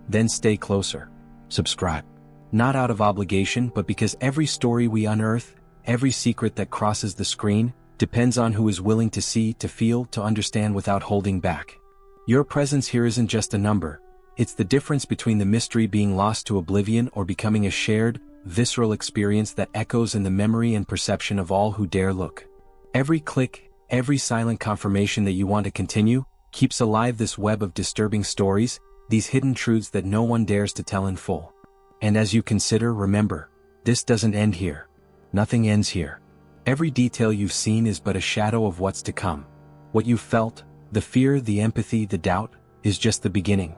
then stay closer. Subscribe. Not out of obligation, but because every story we unearth, every secret that crosses the screen, depends on who is willing to see, to feel, to understand without holding back. Your presence here isn't just a number. It's the difference between the mystery being lost to oblivion or becoming a shared, visceral experience that echoes in the memory and perception of all who dare look. Every click, every silent confirmation that you want to continue, keeps alive this web of disturbing stories, these hidden truths that no one dares to tell in full. And as you consider, remember, this doesn't end here. Nothing ends here. Every detail you've seen is but a shadow of what's to come. What you've felt, the fear, the empathy, the doubt, is just the beginning.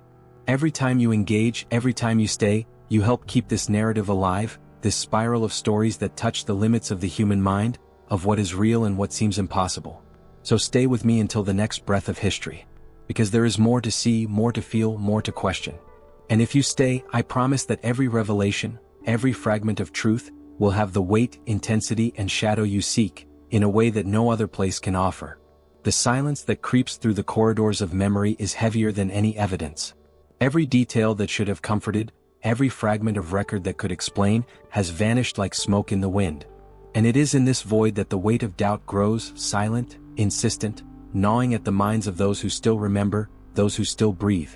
Every time you engage, every time you stay, you help keep this narrative alive, this spiral of stories that touch the limits of the human mind, of what is real and what seems impossible. So stay with me until the next breath of history. Because there is more to see, more to feel, more to question. And if you stay, I promise that every revelation, every fragment of truth, will have the weight, intensity, and shadow you seek, in a way that no other place can offer. The silence that creeps through the corridors of memory is heavier than any evidence. Every detail that should have comforted, every fragment of record that could explain, has vanished like smoke in the wind. And it is in this void that the weight of doubt grows, silent, insistent, gnawing at the minds of those who still remember, those who still breathe.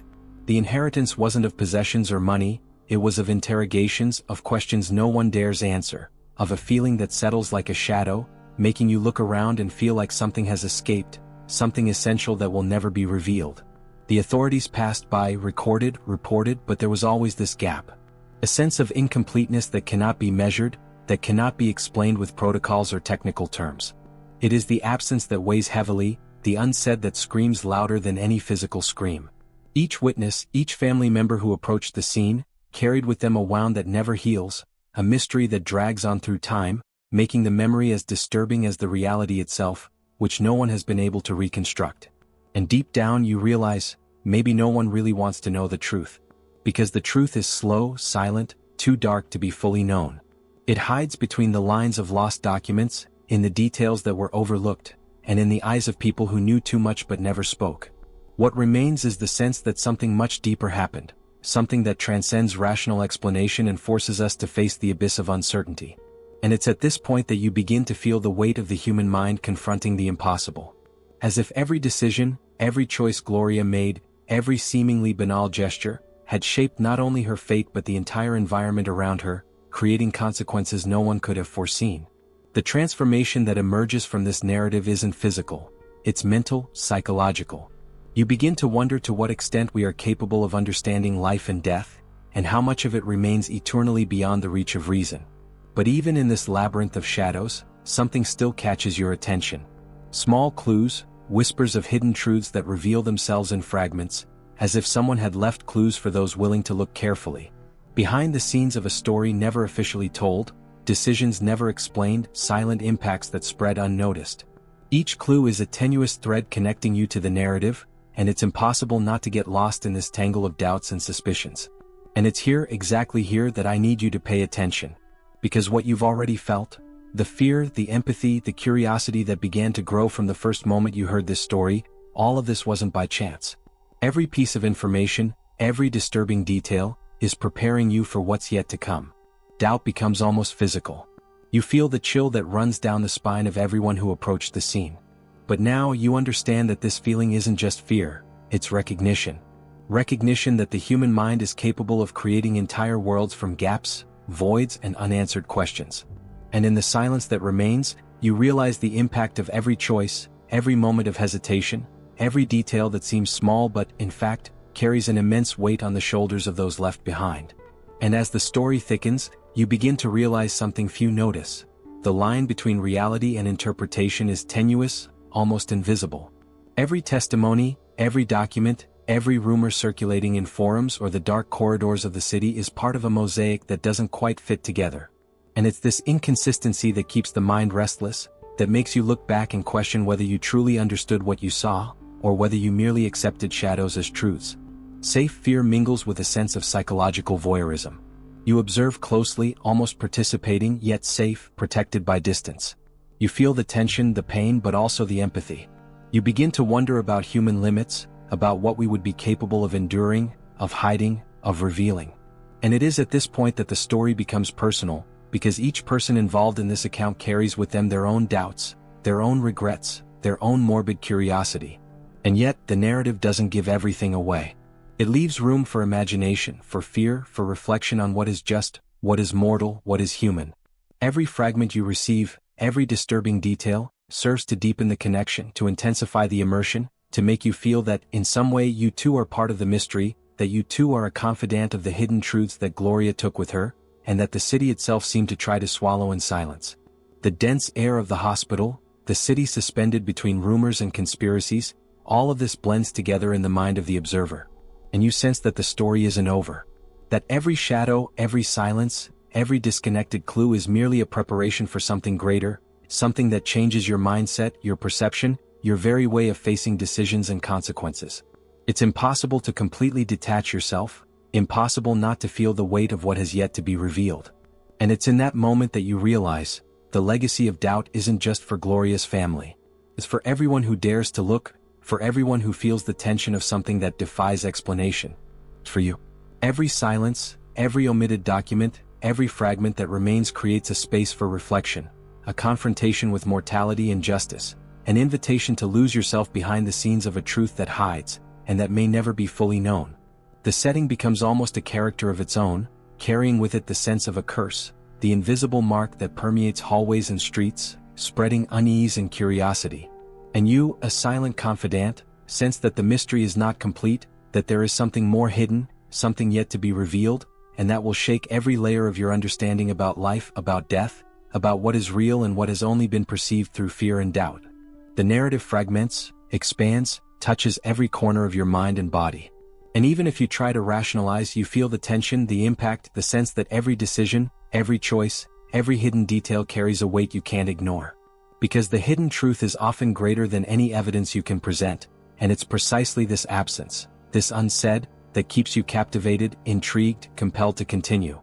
The inheritance wasn't of possessions or money, it was of interrogations, of questions no one dares answer, of a feeling that settles like a shadow, making you look around and feel like something has escaped, something essential that will never be revealed. The authorities passed by, recorded, reported, but there was always this gap. A sense of incompleteness that cannot be measured, that cannot be explained with protocols or technical terms. It is the absence that weighs heavily, the unsaid that screams louder than any physical scream. Each witness, each family member who approached the scene, carried with them a wound that never heals, a mystery that drags on through time, making the memory as disturbing as the reality itself, which no one has been able to reconstruct. And deep down you realize, maybe no one really wants to know the truth. Because the truth is slow, silent, too dark to be fully known. It hides between the lines of lost documents, in the details that were overlooked, and in the eyes of people who knew too much but never spoke. What remains is the sense that something much deeper happened, something that transcends rational explanation and forces us to face the abyss of uncertainty. And it's at this point that you begin to feel the weight of the human mind confronting the impossible. As if every decision, every choice Gloria made, every seemingly banal gesture, had shaped not only her fate but the entire environment around her, creating consequences no one could have foreseen. The transformation that emerges from this narrative isn't physical, it's mental, psychological. You begin to wonder to what extent we are capable of understanding life and death, and how much of it remains eternally beyond the reach of reason. But even in this labyrinth of shadows, something still catches your attention. Small clues, whispers of hidden truths that reveal themselves in fragments, as if someone had left clues for those willing to look carefully. Behind the scenes of a story never officially told, decisions never explained, silent impacts that spread unnoticed. Each clue is a tenuous thread connecting you to the narrative, and it's impossible not to get lost in this tangle of doubts and suspicions. And it's here, exactly here, that I need you to pay attention. Because what you've already felt, the fear, the empathy, the curiosity that began to grow from the first moment you heard this story, all of this wasn't by chance. Every piece of information, every disturbing detail, is preparing you for what's yet to come. Doubt becomes almost physical. You feel the chill that runs down the spine of everyone who approached the scene. But now you understand that this feeling isn't just fear, it's recognition. Recognition that the human mind is capable of creating entire worlds from gaps, voids, and unanswered questions. And in the silence that remains, you realize the impact of every choice, every moment of hesitation, every detail that seems small but, in fact, carries an immense weight on the shoulders of those left behind. And as the story thickens, you begin to realize something few notice. The line between reality and interpretation is tenuous, almost invisible. Every testimony, every document, every rumor circulating in forums or the dark corridors of the city is part of a mosaic that doesn't quite fit together. And it's this inconsistency that keeps the mind restless, that makes you look back and question whether you truly understood what you saw, or whether you merely accepted shadows as truths. Safe fear mingles with a sense of psychological voyeurism. You observe closely, almost participating, yet safe, protected by distance. You feel the tension, the pain, but also the empathy. You begin to wonder about human limits, about what we would be capable of enduring, of hiding, of revealing. And it is at this point that the story becomes personal, because each person involved in this account carries with them their own doubts, their own regrets, their own morbid curiosity. And yet, the narrative doesn't give everything away. It leaves room for imagination, for fear, for reflection on what is just, what is mortal, what is human. Every fragment you receive, every disturbing detail, serves to deepen the connection, to intensify the immersion, to make you feel that, in some way, you too are part of the mystery, that you too are a confidant of the hidden truths that Gloria took with her, and that the city itself seemed to try to swallow in silence. The dense air of the hospital, the city suspended between rumors and conspiracies, all of this blends together in the mind of the observer. And you sense that the story isn't over. That every shadow, every silence, every disconnected clue is merely a preparation for something greater, something that changes your mindset, your perception, your very way of facing decisions and consequences. It's impossible to completely detach yourself, impossible not to feel the weight of what has yet to be revealed. And it's in that moment that you realize, the legacy of doubt isn't just for Gloria's family. It's for everyone who dares to look, for everyone who feels the tension of something that defies explanation. It's for you. Every silence, every omitted document, every fragment that remains creates a space for reflection, a confrontation with mortality and justice, an invitation to lose yourself behind the scenes of a truth that hides, and that may never be fully known. The setting becomes almost a character of its own, carrying with it the sense of a curse, the invisible mark that permeates hallways and streets, spreading unease and curiosity. And you, a silent confidant, sense that the mystery is not complete, that there is something more hidden, something yet to be revealed, and that will shake every layer of your understanding about life, about death, about what is real and what has only been perceived through fear and doubt. The narrative fragments, expands, touches every corner of your mind and body. And even if you try to rationalize, you feel the tension, the impact, the sense that every decision, every choice, every hidden detail carries a weight you can't ignore. Because the hidden truth is often greater than any evidence you can present, and it's precisely this absence, this unsaid, that keeps you captivated, intrigued, compelled to continue.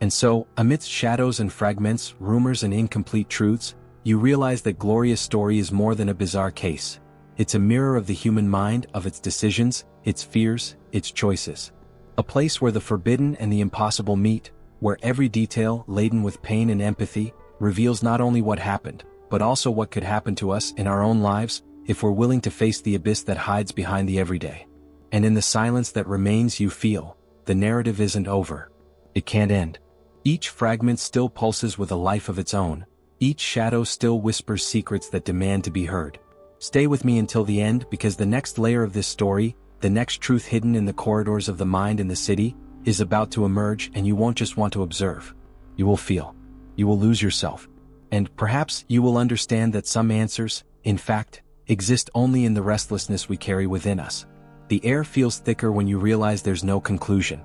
And so, amidst shadows and fragments, rumors and incomplete truths, you realize that Gloria's story is more than a bizarre case. It's a mirror of the human mind, of its decisions, its fears, its choices. A place where the forbidden and the impossible meet, where every detail, laden with pain and empathy, reveals not only what happened, but also what could happen to us in our own lives, if we're willing to face the abyss that hides behind the everyday. And in the silence that remains, you feel, the narrative isn't over. It can't end. Each fragment still pulses with a life of its own. Each shadow still whispers secrets that demand to be heard. Stay with me until the end, because the next layer of this story, the next truth hidden in the corridors of the mind in the city, is about to emerge, and you won't just want to observe. You will feel. You will lose yourself. And perhaps you will understand that some answers, in fact, exist only in the restlessness we carry within us. The air feels thicker when you realize there's no conclusion.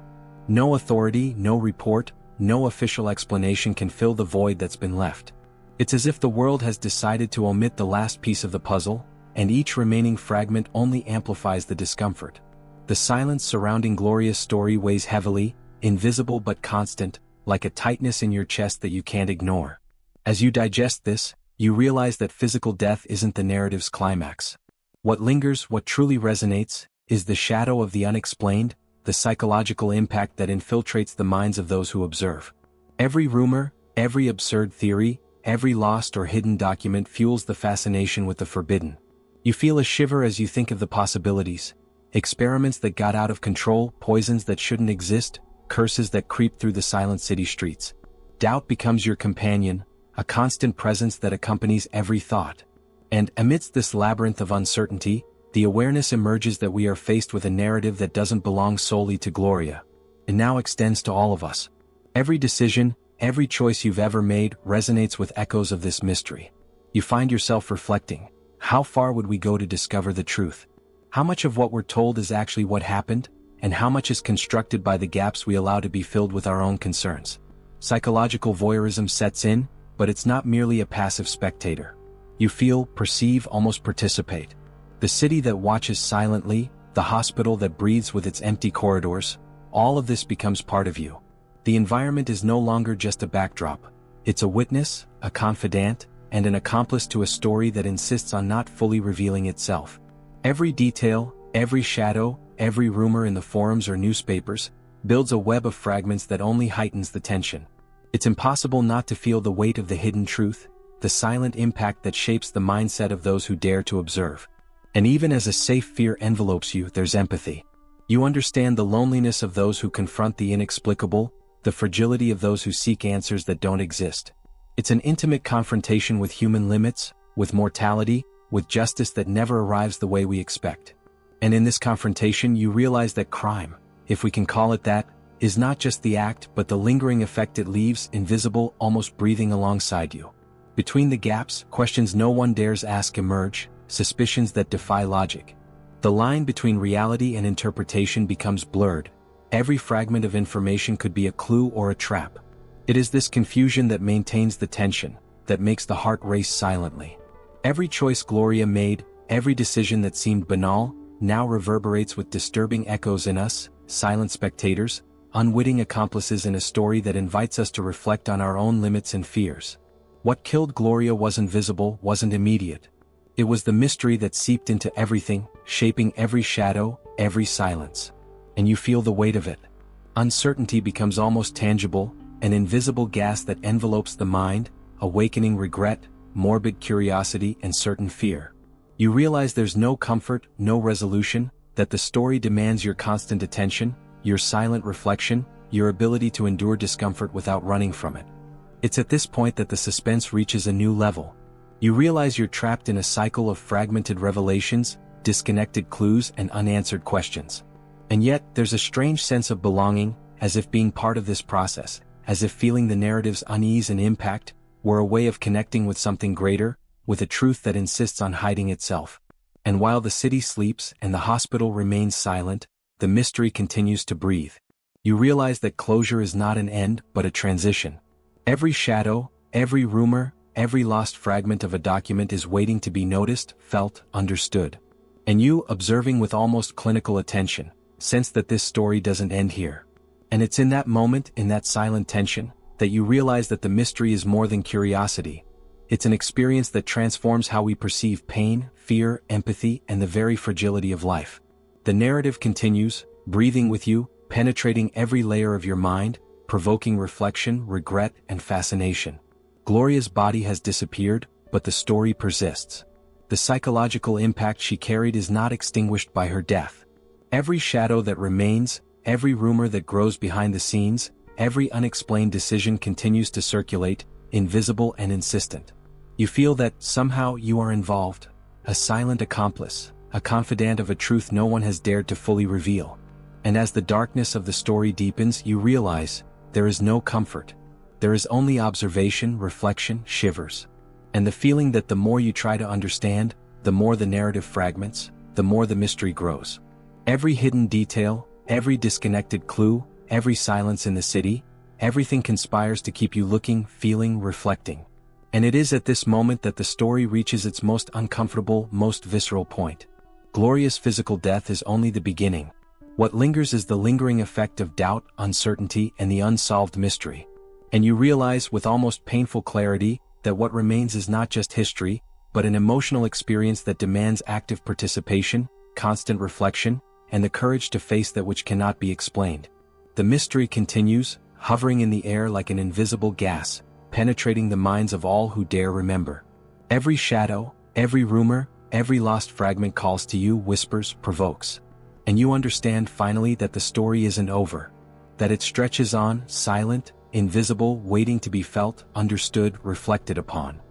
No authority, no report, no official explanation can fill the void that's been left. It's as if the world has decided to omit the last piece of the puzzle, and each remaining fragment only amplifies the discomfort. The silence surrounding Gloria's story weighs heavily, invisible but constant, like a tightness in your chest that you can't ignore. As you digest this, you realize that physical death isn't the narrative's climax. What lingers, what truly resonates, is the shadow of the unexplained, the psychological impact that infiltrates the minds of those who observe. Every rumor, every absurd theory, every lost or hidden document fuels the fascination with the forbidden. You feel a shiver as you think of the possibilities. Experiments that got out of control, poisons that shouldn't exist, curses that creep through the silent city streets. Doubt becomes your companion, a constant presence that accompanies every thought. And amidst this labyrinth of uncertainty, the awareness emerges that we are faced with a narrative that doesn't belong solely to Gloria. It now extends to all of us. Every decision, every choice you've ever made resonates with echoes of this mystery. You find yourself reflecting, how far would we go to discover the truth? How much of what we're told is actually what happened, and how much is constructed by the gaps we allow to be filled with our own concerns? Psychological voyeurism sets in, but it's not merely a passive spectator. You feel, perceive, almost participate. The city that watches silently, the hospital that breathes with its empty corridors, all of this becomes part of you. The environment is no longer just a backdrop. It's a witness, a confidant, and an accomplice to a story that insists on not fully revealing itself. Every detail, every shadow, every rumor in the forums or newspapers builds a web of fragments that only heightens the tension. It's impossible not to feel the weight of the hidden truth, the silent impact that shapes the mindset of those who dare to observe. And even as a safe fear envelopes you, there's empathy. You understand the loneliness of those who confront the inexplicable, the fragility of those who seek answers that don't exist. It's an intimate confrontation with human limits, with mortality, with justice that never arrives the way we expect. And in this confrontation you realize that crime, if we can call it that, is not just the act but the lingering effect it leaves, invisible, almost breathing alongside you. Between the gaps, questions no one dares ask emerge, suspicions that defy logic. The line between reality and interpretation becomes blurred. Every fragment of information could be a clue or a trap. It is this confusion that maintains the tension, that makes the heart race silently. Every choice Gloria made, every decision that seemed banal, now reverberates with disturbing echoes in us, silent spectators, unwitting accomplices in a story that invites us to reflect on our own limits and fears. What killed Gloria wasn't visible, wasn't immediate. It was the mystery that seeped into everything, shaping every shadow, every silence. And you feel the weight of it. Uncertainty becomes almost tangible, an invisible gas that envelopes the mind, awakening regret, morbid curiosity, and certain fear. You realize there's no comfort, no resolution, that the story demands your constant attention, your silent reflection, your ability to endure discomfort without running from it. It's at this point that the suspense reaches a new level. You realize you're trapped in a cycle of fragmented revelations, disconnected clues, and unanswered questions. And yet, there's a strange sense of belonging, as if being part of this process, as if feeling the narrative's unease and impact were a way of connecting with something greater, with a truth that insists on hiding itself. And while the city sleeps and the hospital remains silent, the mystery continues to breathe. You realize that closure is not an end, but a transition. Every shadow, every rumor, every lost fragment of a document is waiting to be noticed, felt, understood. And you, observing with almost clinical attention, sense that this story doesn't end here. And it's in that moment, in that silent tension, that you realize that the mystery is more than curiosity. It's an experience that transforms how we perceive pain, fear, empathy, and the very fragility of life. The narrative continues, breathing with you, penetrating every layer of your mind, provoking reflection, regret, and fascination. Gloria's body has disappeared, but the story persists. The psychological impact she carried is not extinguished by her death. Every shadow that remains, every rumor that grows behind the scenes, every unexplained decision continues to circulate, invisible and insistent. You feel that, somehow, you are involved, a silent accomplice, a confidant of a truth no one has dared to fully reveal. And as the darkness of the story deepens, you realize, there is no comfort. There is only observation, reflection, shivers. And the feeling that the more you try to understand, the more the narrative fragments, the more the mystery grows. Every hidden detail, every disconnected clue, every silence in the city, everything conspires to keep you looking, feeling, reflecting. And it is at this moment that the story reaches its most uncomfortable, most visceral point. Gloria's physical death is only the beginning. What lingers is the lingering effect of doubt, uncertainty, and the unsolved mystery. And you realize with almost painful clarity that what remains is not just history, but an emotional experience that demands active participation, constant reflection, and the courage to face that which cannot be explained. The mystery continues, hovering in the air like an invisible gas, penetrating the minds of all who dare remember. Every shadow, every rumor, every lost fragment calls to you, whispers, provokes. And you understand finally that the story isn't over. that it stretches on, silent, invisible, waiting to be felt, understood, reflected upon.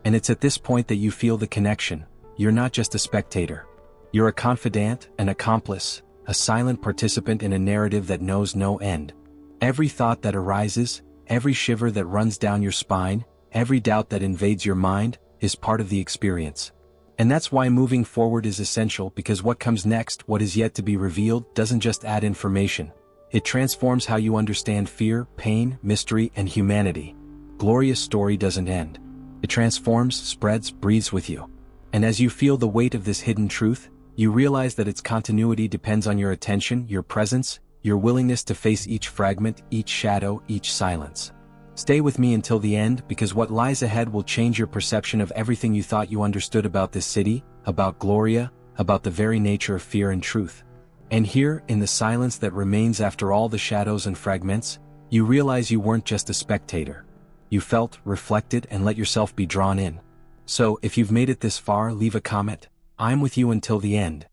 And it's at this point that you feel the connection. You're not just a spectator. You're a confidant, an accomplice, a silent participant in a narrative that knows no end. Every thought that arises, every shiver that runs down your spine, every doubt that invades your mind, is part of the experience. And that's why moving forward is essential, because what comes next, what is yet to be revealed, doesn't just add information. It transforms how you understand fear, pain, mystery, and humanity. Gloria's story doesn't end. It transforms, spreads, breathes with you. And as you feel the weight of this hidden truth, you realize that its continuity depends on your attention, your presence, your willingness to face each fragment, each shadow, each silence. Stay with me until the end, because what lies ahead will change your perception of everything you thought you understood about this city, about Gloria, about the very nature of fear and truth. And here, in the silence that remains after all the shadows and fragments, you realize you weren't just a spectator. You felt, reflected, and let yourself be drawn in. So, if you've made it this far, leave a comment. I'm with you until the end.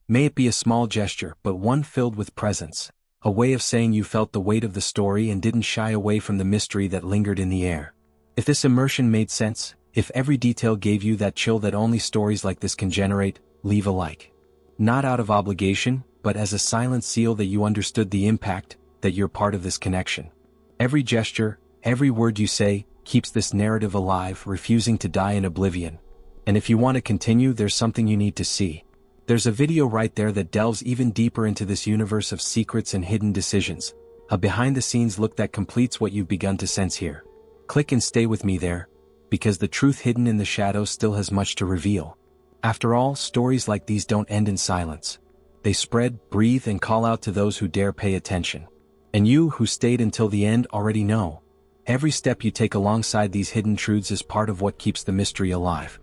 May it be a small gesture, but one filled with presence. A way of saying you felt the weight of the story and didn't shy away from the mystery that lingered in the air. If this immersion made sense, if every detail gave you that chill that only stories like this can generate, leave a like. Not out of obligation, but as a silent seal that you understood the impact, that you're part of this connection. Every gesture, every word you say, keeps this narrative alive, refusing to die in oblivion. And if you want to continue, there's something you need to see. There's a video right there that delves even deeper into this universe of secrets and hidden decisions. A behind-the-scenes look that completes what you've begun to sense here. Click and stay with me there, because the truth hidden in the shadows still has much to reveal. After all, stories like these don't end in silence. They spread, breathe, and call out to those who dare pay attention. And you, who stayed until the end, already know. Every step you take alongside these hidden truths is part of what keeps the mystery alive.